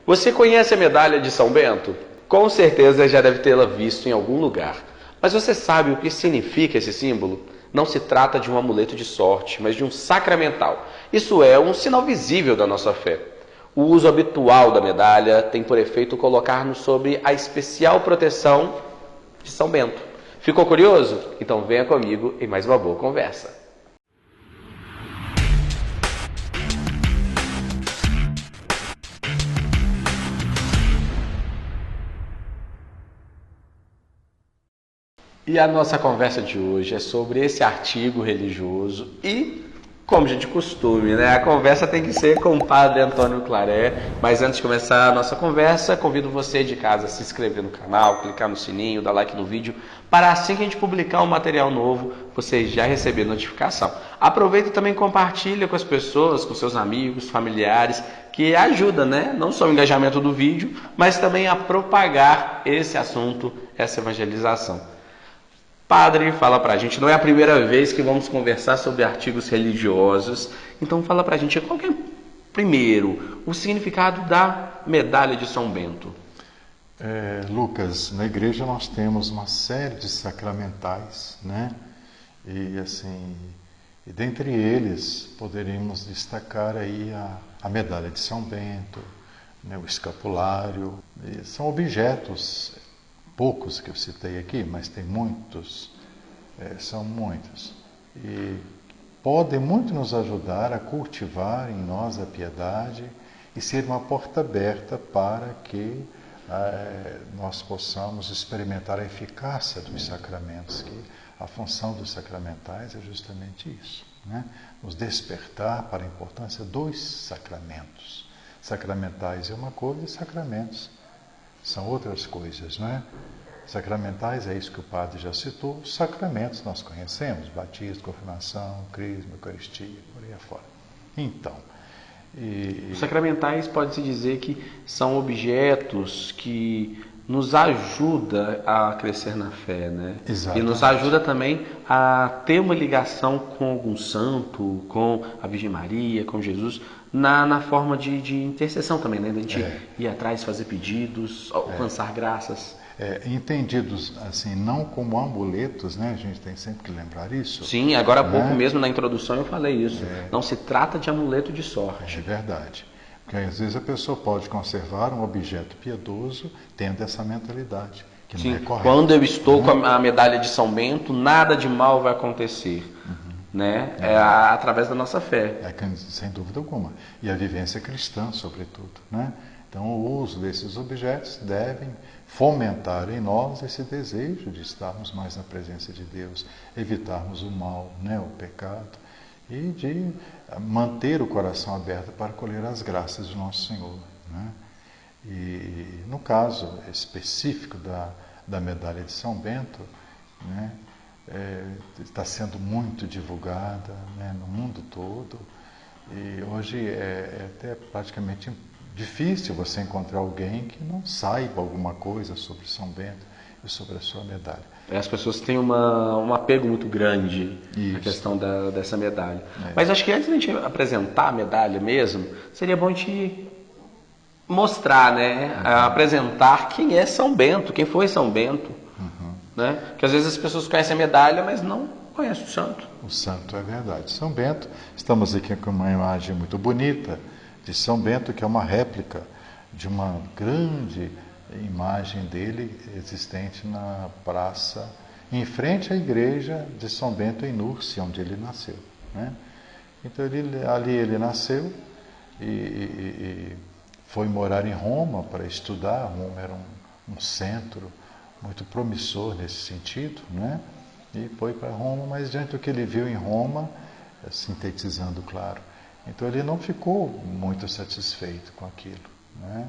Você conhece a medalha de São Bento? Com certeza já deve tê-la visto em algum lugar. Mas você sabe o que significa esse símbolo? Não se trata de um amuleto de sorte, mas de um sacramental. Isso é um sinal visível da nossa fé. O uso habitual da medalha tem por efeito colocar-nos sob a especial proteção de São Bento. Ficou curioso? Então venha comigo em mais uma boa conversa. E a nossa conversa de hoje é sobre esse artigo religioso e, como de costume, né? A conversa tem que ser com o Padre Antônio Claré. Mas antes de começar a nossa conversa, convido você de casa a se inscrever no canal, clicar no sininho, dar like no vídeo, para assim que a gente publicar um material novo, você já receber notificação. Aproveita e também compartilha com as pessoas, com seus amigos, familiares, que ajuda, né? Não só o engajamento do vídeo, mas também a propagar esse assunto, essa evangelização. Padre, fala pra gente, não é a primeira vez que vamos conversar sobre artigos religiosos, então fala pra gente qual que é, primeiro, o significado da medalha de São Bento. Lucas, na igreja nós temos uma série de sacramentais, né? E assim, e dentre eles poderíamos destacar aí a medalha de São Bento, né? O escapulário, e são objetos poucos que eu citei aqui, mas tem muitos, são muitos, e podem muito nos ajudar a cultivar em nós a piedade e ser uma porta aberta para que nós possamos experimentar a eficácia dos sacramentos, que a função dos sacramentais é justamente isso, né? Nos despertar para a importância dos sacramentos. Sacramentais é uma coisa e sacramentos são outras coisas, não é? Sacramentais é isso que o padre já citou. Os sacramentos nós conhecemos: batismo, confirmação, crisma, eucaristia, por aí afora. Então, Os sacramentais pode-se dizer que são objetos que nos ajudam a crescer na fé, né? Exatamente. E nos ajuda também a ter uma ligação com algum santo, com a Virgem Maria, com Jesus, na forma de intercessão também, né? Da gente ir atrás, fazer pedidos, alcançar graças. Entendidos assim, não como amuletos, né? A gente tem sempre que lembrar isso. Sim, agora há pouco mesmo na introdução eu falei isso. Não se trata de amuleto de sorte. É verdade. Porque às vezes a pessoa pode conservar um objeto piedoso tendo essa mentalidade, que Sim, não é correta. quando eu estou com a medalha de São Bento, nada de mal vai acontecer. Né? Através da nossa fé. Sem dúvida alguma. E a vivência cristã, sobretudo, né? Então, o uso desses objetos devem fomentar em nós esse desejo de estarmos mais na presença de Deus, evitarmos o mal, né, o pecado, e de manter o coração aberto para colher as graças do nosso Senhor, né? E no caso específico da medalha de São Bento, né, está sendo muito divulgada, né, no mundo todo, e hoje é até praticamente difícil você encontrar alguém que não saiba alguma coisa sobre São Bento e sobre a sua medalha. As pessoas têm um apego muito grande à questão dessa medalha. Mas acho que antes de a gente apresentar a medalha mesmo, seria bom a gente mostrar, né? Apresentar quem é São Bento, quem foi São Bento. Né? Porque às vezes as pessoas conhecem a medalha, mas não conhecem o santo. O santo, é verdade. São Bento, estamos aqui com uma imagem muito bonita de São Bento, que é uma réplica de uma grande imagem dele existente na praça, em frente à igreja de São Bento em Núrcia, onde ele nasceu, né? Então ali ele nasceu e foi morar em Roma para estudar. Roma era um centro muito promissor nesse sentido, né? E foi para Roma, mas diante do que ele viu em Roma, sintetizando, claro, então ele não ficou muito satisfeito com aquilo, né?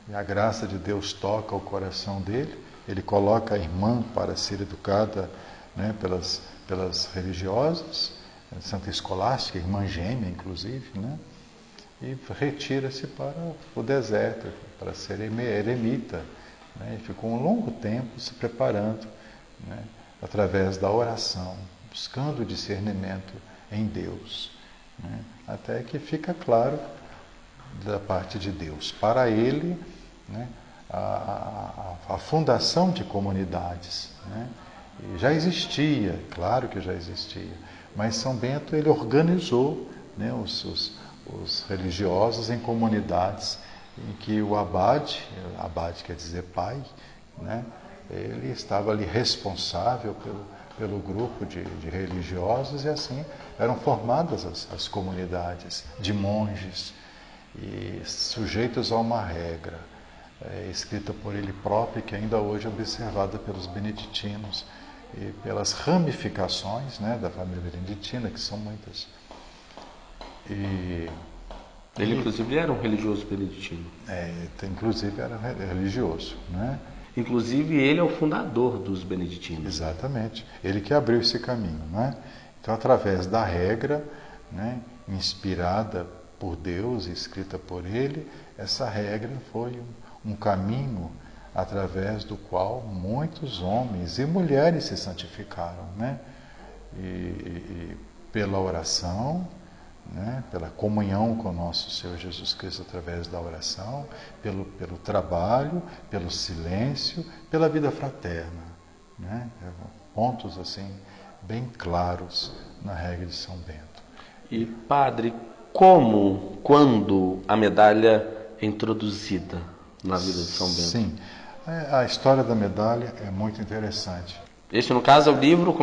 E a graça de Deus toca o coração dele, ele coloca a irmã para ser educada, né, pelas religiosas, Santa Escolástica, irmã gêmea inclusive, né? E retira-se para o deserto, para ser eremita, né? E ficou um longo tempo se preparando, né, através da oração, buscando o discernimento em Deus, né? Até que fica claro da parte de Deus. Para ele, né, a fundação de comunidades, né, já existia, claro que já existia, mas São Bento ele organizou, né, os religiosos em comunidades em que o abade quer dizer pai, né, ele estava ali responsável pelo grupo de religiosos, e assim eram formadas as comunidades de monges e sujeitos a uma regra escrita por ele próprio, que ainda hoje é observada pelos beneditinos e pelas ramificações, né, da família beneditina, que são muitas. Ele, inclusive, era um religioso beneditino. Inclusive, era religioso, né? Inclusive, ele é o fundador dos beneditinos. Exatamente. Ele que abriu esse caminho, né? Então, através da regra, né, inspirada por Deus, escrita por ele, essa regra foi um caminho através do qual muitos homens e mulheres se santificaram, né? E pela oração, né, pela comunhão com o nosso Senhor Jesus Cristo através da oração, pelo trabalho, pelo silêncio, pela vida fraterna, né? Pontos assim bem claros na regra de São Bento. E padre, quando a medalha é introduzida na vida de São Bento? Sim, a história da medalha é muito interessante. Este, no caso, é o livro...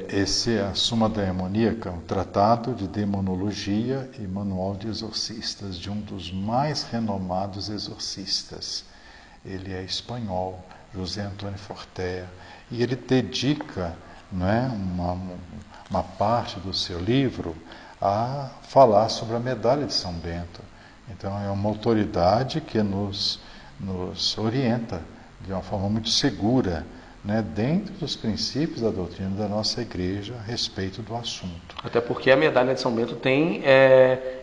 Esse é a Summa Daemoníaca, um tratado de demonologia e manual de exorcistas, de um dos mais renomados exorcistas. Ele é espanhol, José Antônio Fortea, e ele dedica, né, uma parte do seu livro a falar sobre a medalha de São Bento. Então é uma autoridade que nos orienta de uma forma muito segura, né, dentro dos princípios da doutrina da nossa igreja a respeito do assunto. Até porque a medalha de São Bento tem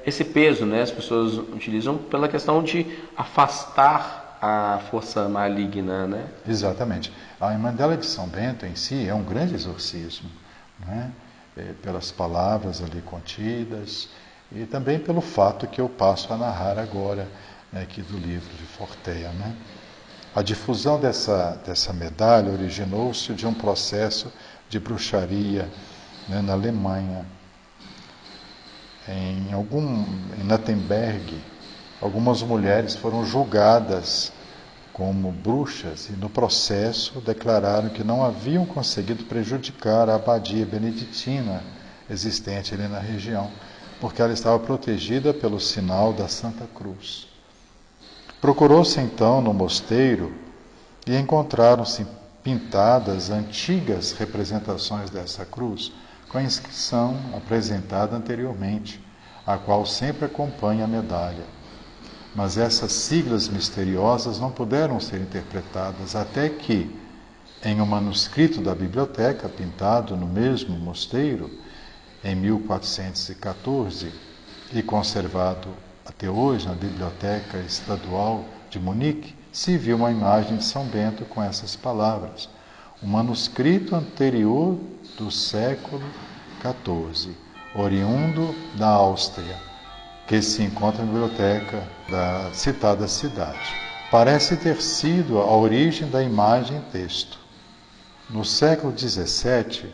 esse peso, né? As pessoas utilizam pela questão de afastar a força maligna, né? Exatamente. A medalha de São Bento em si é um grande exorcismo, né? Pelas palavras ali contidas e também pelo fato que eu passo a narrar agora, né, aqui do livro de Fortea, né? A difusão dessa medalha originou-se de um processo de bruxaria, né, na Alemanha. Em Nattenberg, algumas mulheres foram julgadas como bruxas e no processo declararam que não haviam conseguido prejudicar a abadia beneditina existente ali na região, porque ela estava protegida pelo sinal da Santa Cruz. Procurou-se então no mosteiro e encontraram-se pintadas antigas representações dessa cruz com a inscrição apresentada anteriormente, a qual sempre acompanha a medalha. Mas essas siglas misteriosas não puderam ser interpretadas até que, em um manuscrito da biblioteca, pintado no mesmo mosteiro, em 1414, e conservado até hoje na Biblioteca Estadual de Munique, se viu uma imagem de São Bento com essas palavras. Um manuscrito anterior do século XIV, oriundo da Áustria, que se encontra na biblioteca da citada cidade. Parece ter sido a origem da imagem e texto. No século XVII,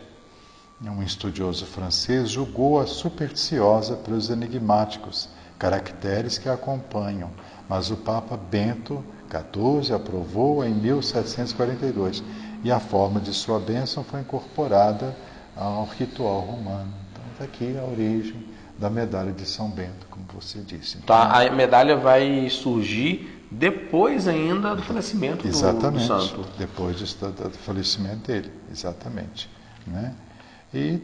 um estudioso francês julgou-a supersticiosa pelos enigmáticos caracteres que a acompanham, mas o Papa Bento XIV aprovou-a em 1742 e a forma de sua bênção foi incorporada ao ritual romano. Então, está aqui a origem da medalha de São Bento, como você disse. Então, a medalha vai surgir depois ainda do falecimento do santo. Depois do falecimento dele, exatamente, né? E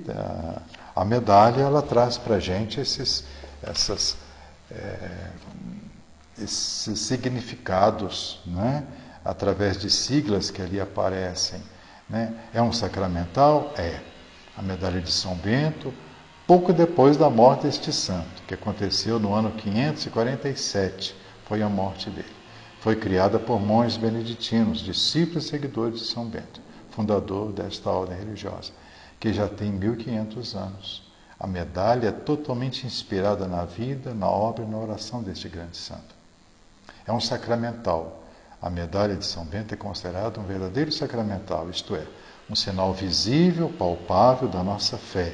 a medalha ela traz para a gente esses significados, né? Através de siglas que ali aparecem, né? É um sacramental? É. A medalha de São Bento, pouco depois da morte deste santo, que aconteceu no ano 547, foi a morte dele. Foi criada por monges beneditinos, discípulos e seguidores de São Bento, fundador desta ordem religiosa, que já tem 1500 anos. A medalha é totalmente inspirada na vida, na obra e na oração deste grande santo. É um sacramental. A medalha de São Bento é considerada um verdadeiro sacramental, isto é, um sinal visível, palpável da nossa fé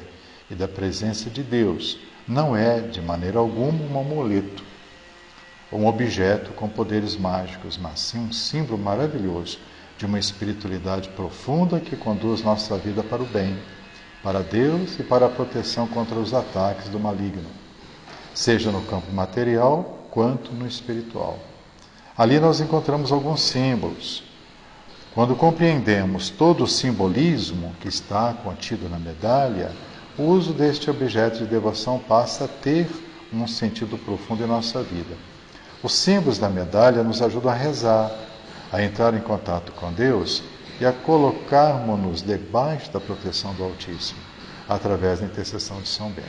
e da presença de Deus. Não é, de maneira alguma, um amuleto, um objeto com poderes mágicos, mas sim um símbolo maravilhoso de uma espiritualidade profunda que conduz nossa vida para o bem, para Deus e para a proteção contra os ataques do maligno, seja no campo material quanto no espiritual. Ali nós encontramos alguns símbolos. Quando compreendemos todo o simbolismo que está contido na medalha, o uso deste objeto de devoção passa a ter um sentido profundo em nossa vida. Os símbolos da medalha nos ajudam a rezar, a entrar em contato com Deus e a colocarmos-nos debaixo da proteção do Altíssimo, através da intercessão de São Bento.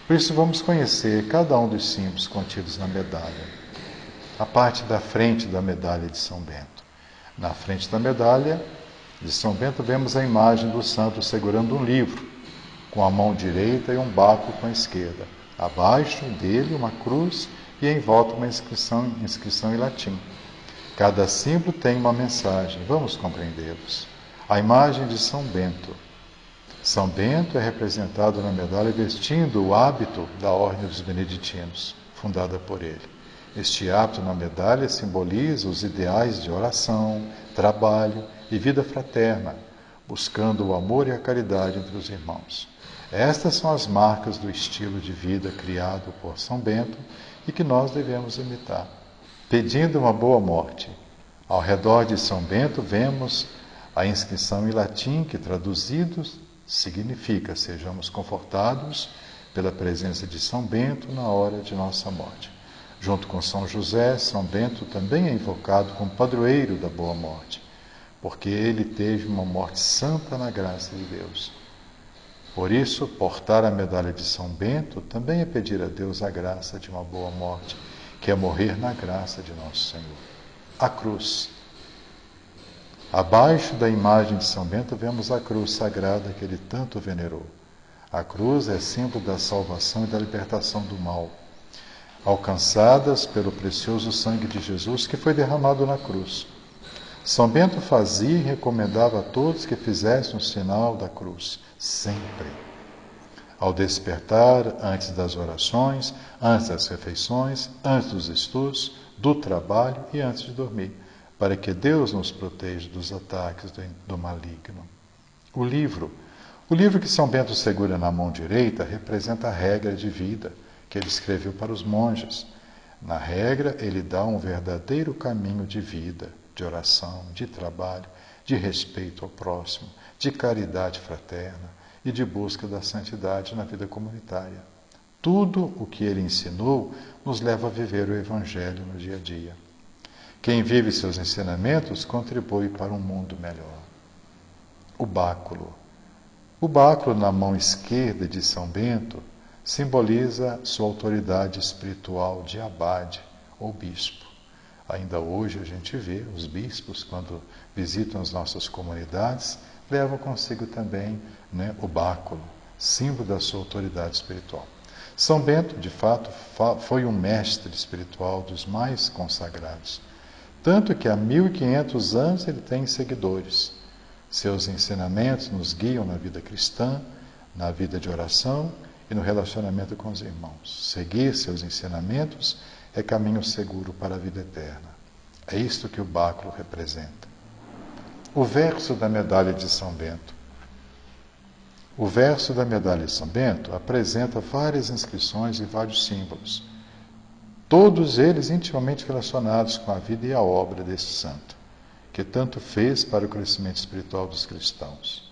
Por isso vamos conhecer cada um dos símbolos contidos na medalha. A parte da frente da medalha de São Bento. Na frente da medalha de São Bento vemos a imagem do santo segurando um livro, com a mão direita e um báculo com a esquerda. Abaixo dele uma cruz e em volta uma inscrição em latim. Cada símbolo tem uma mensagem, vamos compreendê-los. A imagem de São Bento. São Bento é representado na medalha vestindo o hábito da Ordem dos Beneditinos, fundada por ele. Este hábito na medalha simboliza os ideais de oração, trabalho e vida fraterna, buscando o amor e a caridade entre os irmãos. Estas são as marcas do estilo de vida criado por São Bento e que nós devemos imitar. Pedindo uma boa morte. Ao redor de São Bento vemos a inscrição em latim que, traduzidos, significa: sejamos confortados pela presença de São Bento na hora de nossa morte. Junto com São José, São Bento também é invocado como padroeiro da boa morte, porque ele teve uma morte santa na graça de Deus. Por isso, portar a medalha de São Bento também é pedir a Deus a graça de uma boa morte, que é morrer na graça de nosso Senhor. A cruz. Abaixo da imagem de São Bento vemos a cruz sagrada que ele tanto venerou. A cruz é símbolo da salvação e da libertação do mal, alcançadas pelo precioso sangue de Jesus que foi derramado na cruz. São Bento fazia e recomendava a todos que fizessem o sinal da cruz, sempre. Ao despertar, antes das orações, antes das refeições, antes dos estudos, do trabalho e antes de dormir, para que Deus nos proteja dos ataques do maligno. O livro que São Bento segura na mão direita representa a regra de vida que ele escreveu para os monges. Na regra, ele dá um verdadeiro caminho de vida, de oração, de trabalho, de respeito ao próximo, de caridade fraterna e de busca da santidade na vida comunitária. Tudo o que ele ensinou nos leva a viver o Evangelho no dia a dia. Quem vive seus ensinamentos contribui para um mundo melhor. O báculo. O báculo na mão esquerda de São Bento simboliza sua autoridade espiritual de abade ou bispo. Ainda hoje a gente vê os bispos, quando visitam as nossas comunidades, levam consigo também o báculo, símbolo da sua autoridade espiritual. São Bento, de fato, foi um mestre espiritual dos mais consagrados, tanto que há 1500 anos ele tem seguidores. Seus ensinamentos nos guiam na vida cristã, na vida de oração e no relacionamento com os irmãos. Seguir seus ensinamentos é caminho seguro para a vida eterna. É isto que o báculo representa. O verso da medalha de São Bento. O verso da medalha de São Bento apresenta várias inscrições e vários símbolos, todos eles intimamente relacionados com a vida e a obra deste santo, que tanto fez para o crescimento espiritual dos cristãos.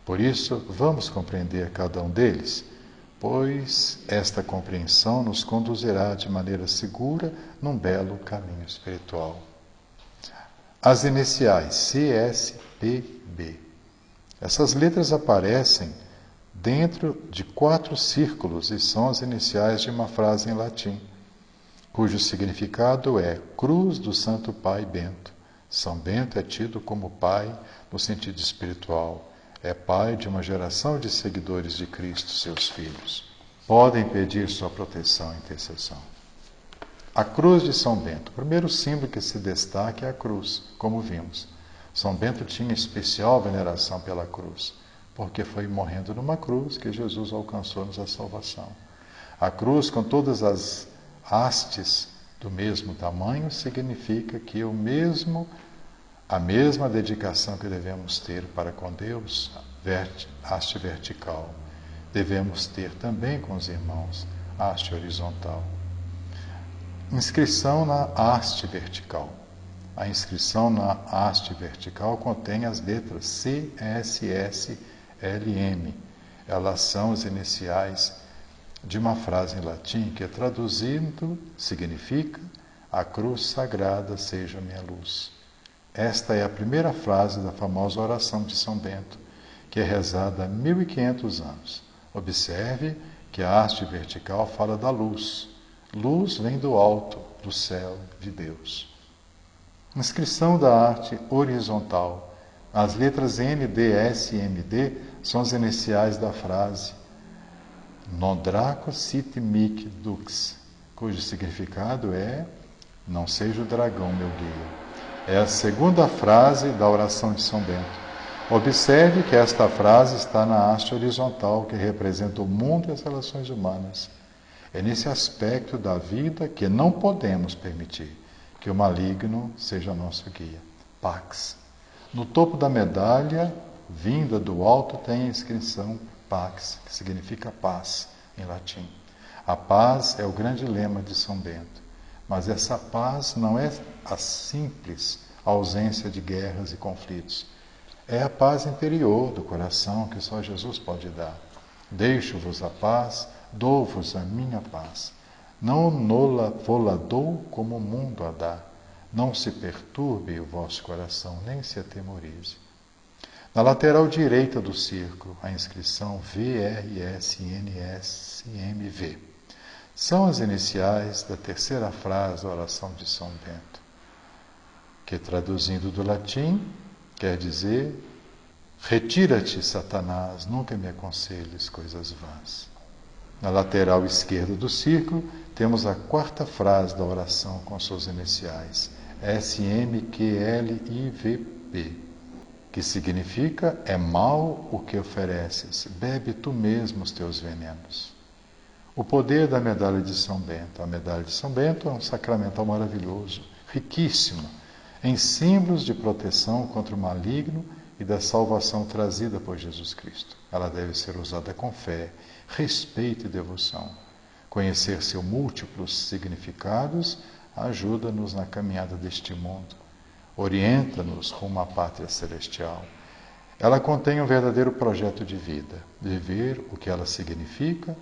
Por isso, vamos compreender cada um deles, pois esta compreensão nos conduzirá de maneira segura num belo caminho espiritual. As iniciais CSPB. Essas letras aparecem dentro de 4 círculos e são as iniciais de uma frase em latim, cujo significado é Cruz do Santo Pai Bento. São Bento é tido como pai no sentido espiritual. é pai de uma geração de seguidores de Cristo, seus filhos. Podem pedir sua proteção e intercessão. A cruz de São Bento. O primeiro símbolo que se destaca é a cruz, como vimos. São Bento tinha especial veneração pela cruz, porque foi morrendo numa cruz que Jesus alcançou-nos a salvação. A cruz, com todas as hastes do mesmo tamanho, significa que a mesma dedicação que devemos ter para com Deus, haste vertical, devemos ter também com os irmãos, haste horizontal. Inscrição na haste vertical. A inscrição na haste vertical contém as letras C, S, S, L, M. Elas são as iniciais de uma frase em latim que, traduzindo, significa: a cruz sagrada seja minha luz. Esta é a primeira frase da famosa oração de São Bento, que é rezada há 1500 anos. Observe que a haste vertical fala da luz. Luz vem do alto, do céu, de Deus. Inscrição da arte horizontal. As letras N, D, S e M, D são as iniciais da frase Non draco sit mic dux, cujo significado é: não seja o dragão meu guia. É a segunda frase da oração de São Bento. Observe que esta frase está na haste horizontal, que representa o mundo e as relações humanas. É nesse aspecto da vida que não podemos permitir que o maligno seja nosso guia. Pax. No topo da medalha, vinda do alto, tem a inscrição Pax, que significa paz em latim. A paz é o grande lema de São Bento, mas essa paz não é a simples ausência de guerras e conflitos. É a paz interior do coração que só Jesus pode dar. Deixo-vos a paz, dou-vos a minha paz. Não vou-la dou como o mundo a dá. Não se perturbe o vosso coração, nem se atemorize. Na lateral direita do círculo, a inscrição VRSNSMV. São as iniciais da terceira frase da oração de São Bento, que, traduzindo do latim, quer dizer: retira-te, Satanás, nunca me aconselhes coisas vãs. Na lateral esquerda do círculo, temos a quarta frase da oração com suas iniciais, SMQLIVP, que significa: é mal o que ofereces, bebe tu mesmo os teus venenos. O poder da medalha de São Bento. A medalha de São Bento é um sacramental maravilhoso, riquíssimo, em símbolos de proteção contra o maligno e da salvação trazida por Jesus Cristo. Ela deve ser usada com fé, respeito e devoção. Conhecer seus múltiplos significados ajuda-nos na caminhada deste mundo, orienta-nos rumo à pátria celestial. Ela contém um verdadeiro projeto de vida. Viver o que ela significa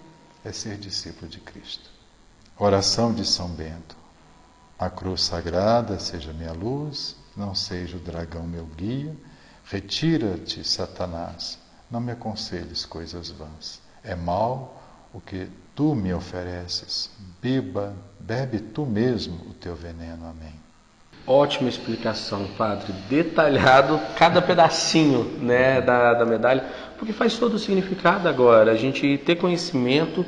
é ser discípulo de Cristo. Oração de São Bento. A cruz sagrada seja minha luz, não seja o dragão meu guia. Retira-te, Satanás, não me aconselhes coisas vãs. É mal o que tu me ofereces. Bebe tu mesmo o teu veneno. Amém. Ótima explicação, padre. Detalhado cada pedacinho, né, da medalha, porque faz todo o significado agora. A gente ter conhecimento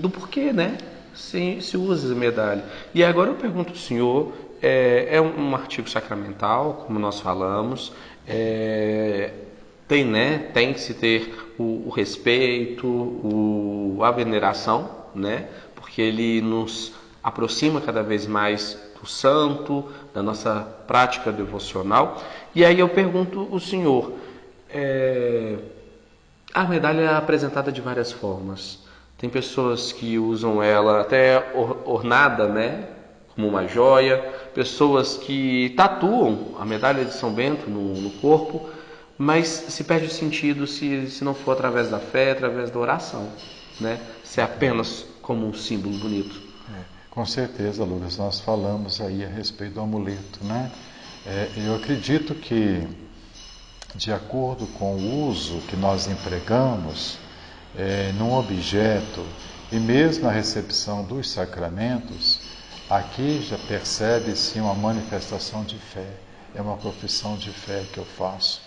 do porquê, né, se usa essa medalha. E agora eu pergunto ao senhor, é um artigo sacramental, como nós falamos, tem que se ter o respeito, a veneração, né, porque ele nos aproxima cada vez mais do santo, da nossa prática devocional. E aí eu pergunto ao senhor, a medalha é apresentada de várias formas. Tem pessoas que usam ela até ornada, né, como uma joia, pessoas que tatuam a medalha de São Bento no corpo, mas se perde o sentido se não for através da fé, através da oração, né? Se é apenas como um símbolo bonito. Com certeza, Lucas, nós falamos aí a respeito do amuleto, né? Eu acredito que, de acordo com o uso que nós empregamos num objeto e mesmo na recepção dos sacramentos, aqui já percebe-se uma manifestação de fé, é uma profissão de fé que eu faço.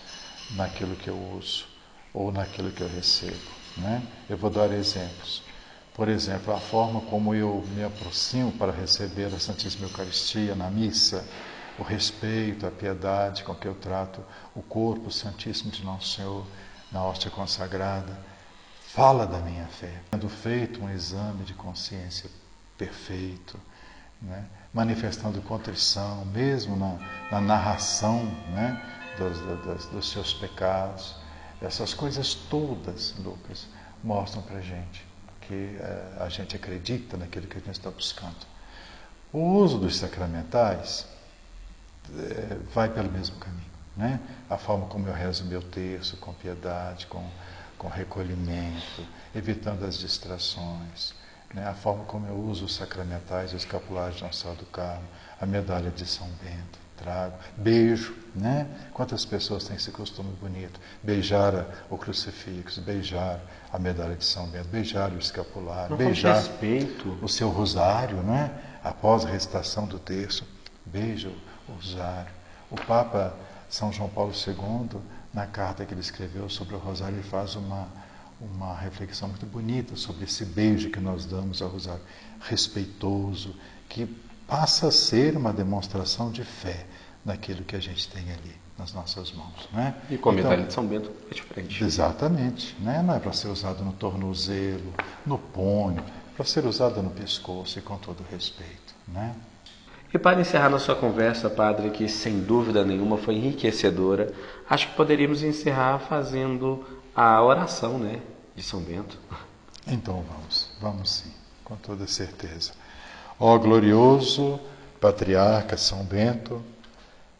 naquilo que eu uso ou naquilo que eu recebo, né? Eu vou dar exemplos. Por exemplo, a forma como eu me aproximo para receber a Santíssima Eucaristia na missa, o respeito, a piedade com que eu trato o corpo santíssimo de Nosso Senhor na hóstia consagrada, fala da minha fé. Tendo feito um exame de consciência perfeito, né? Manifestando contrição, mesmo na narração, né? dos seus pecados. Essas coisas todas, Lucas, mostram para a gente que a gente acredita naquilo que a gente está buscando. O uso dos sacramentais vai pelo mesmo caminho, né? A forma como eu rezo meu terço, com piedade, com recolhimento, evitando as distrações, né? A forma como eu uso os sacramentais, o escapulário de Nossa Senhora do Carmo, a medalha de São Bento, trago, beijo, né? Quantas pessoas têm esse costume bonito? Beijar o crucifixo, beijar a medalha de São Bento, beijar o escapulário, beijar o seu rosário, né? Após a recitação do terço, beija o rosário. O Papa São João Paulo II, na carta que ele escreveu sobre o rosário, ele faz uma reflexão muito bonita sobre esse beijo que nós damos ao rosário, respeitoso, que passa a ser uma demonstração de fé naquilo que a gente tem ali nas nossas mãos, né? E com a medalha de São Bento é diferente. Exatamente, né? Não é para ser usado no tornozelo, no punho, é para ser usado no pescoço e com todo respeito, né? E para encerrar nossa conversa, Padre, que sem dúvida nenhuma foi enriquecedora, acho que poderíamos encerrar fazendo a oração, né, de São Bento. Então vamos sim, com toda certeza. Ó glorioso Patriarca São Bento,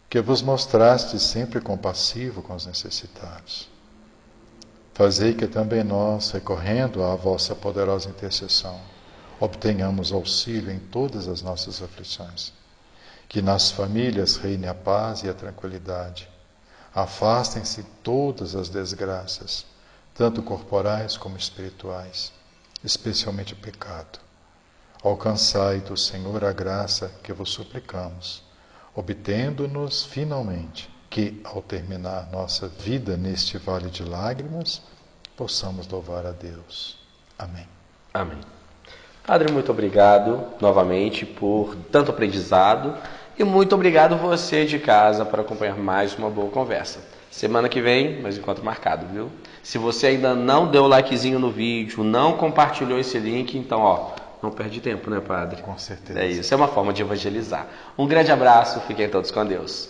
que vos mostraste sempre compassivo com os necessitados, fazei que também nós, recorrendo à vossa poderosa intercessão, obtenhamos auxílio em todas as nossas aflições. Que nas famílias reine a paz e a tranquilidade. Afastem-se todas as desgraças, tanto corporais como espirituais, especialmente o pecado. Alcançai do Senhor a graça que vos suplicamos, obtendo-nos finalmente que, ao terminar nossa vida neste vale de lágrimas, possamos louvar a Deus. Amém. Amém. Padre, muito obrigado novamente por tanto aprendizado e muito obrigado você de casa por acompanhar mais uma boa conversa. Semana que vem, mais encontro marcado, viu? Se você ainda não deu o likezinho no vídeo, não compartilhou esse link, então, não perde tempo, né, Padre? Com certeza. É isso, é uma forma de evangelizar. Um grande abraço, fiquem todos com Deus.